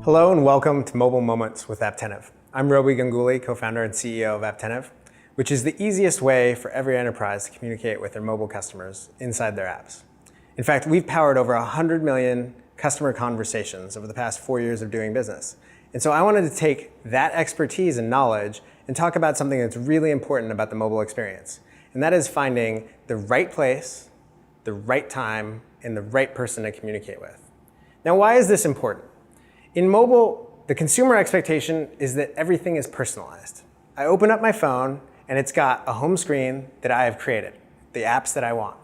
Hello and welcome to Mobile Moments with Apptentive. I'm Robi Ganguly, co-founder and CEO of Apptentive, which is the easiest way for every enterprise to communicate with their mobile customers inside their apps. In fact, we've powered over 100 million customer conversations over the past 4 years of doing business. And so I wanted to take that expertise and knowledge and talk about something that's really important about the mobile experience. And that is finding the right place, the right time, and the right person to communicate with. Now, why is this important? In mobile, the consumer expectation is that everything is personalized. I open up my phone and it's got a home screen that I have created, the apps that I want.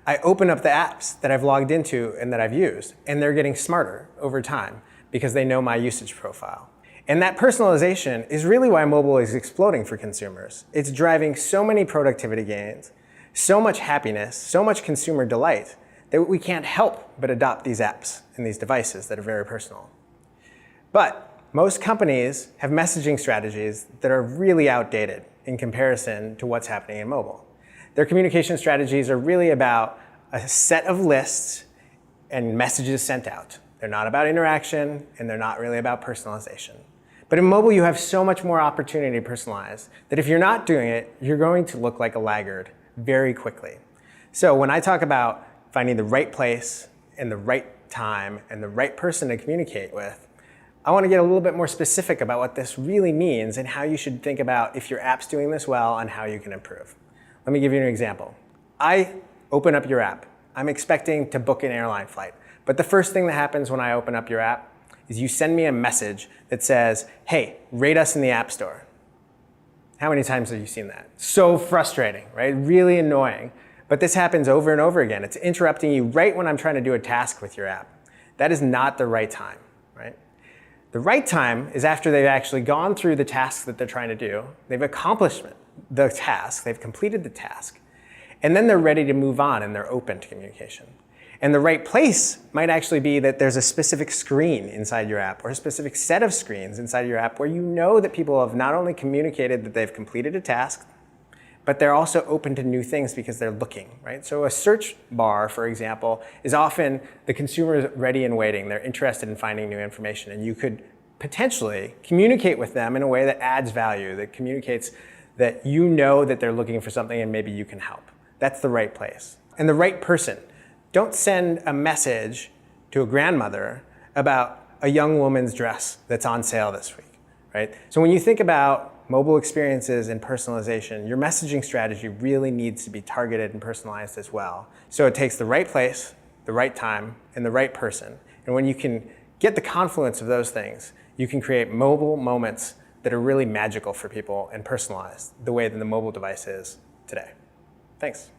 I open up the apps that I've logged into and that I've used, and they're getting smarter over time because they know my usage profile. And that personalization is really why mobile is exploding for consumers. It's driving so many productivity gains, so much happiness, so much consumer delight that we can't help but adopt these apps and these devices that are very personal. But most companies have messaging strategies that are really outdated in comparison to what's happening in mobile. Their communication strategies are really about a set of lists and messages sent out. They're not about interaction, and they're not really about personalization. But in mobile, you have so much more opportunity to personalize that if you're not doing it, you're going to look like a laggard very quickly. So when I talk about finding the right place and the right time and the right person to communicate with, I want to get a little bit more specific about what this really means and how you should think about if your app's doing this well and how you can improve. Let me give you an example. I open up your app. I'm expecting to book an airline flight. But the first thing that happens when I open up your app is you send me a message that says, hey, rate us in the App Store. How many times have you seen that? So frustrating, right? Really annoying. But this happens over and over again. It's interrupting you right when I'm trying to do a task with your app. That is not the right time, right? The right time is after they've actually gone through the tasks that they're trying to do, they've accomplished the task, they've completed the task, and then they're ready to move on and they're open to communication. And the right place might actually be that there's a specific screen inside your app or a specific set of screens inside your app where you know that people have not only communicated that they've completed a task, but they're also open to new things because they're looking, right? So a search bar, for example, is often the consumer ready and waiting. They're interested in finding new information, and you could potentially communicate with them in a way that adds value, that communicates that you know that they're looking for something and maybe you can help. That's the right place. And the right person. Don't send a message to a grandmother about a young woman's dress that's on sale this week, right? So when you think about mobile experiences and personalization, your messaging strategy really needs to be targeted and personalized as well. So it takes the right place, the right time, and the right person. And when you can get the confluence of those things, you can create mobile moments that are really magical for people and personalized the way that the mobile device is today. Thanks.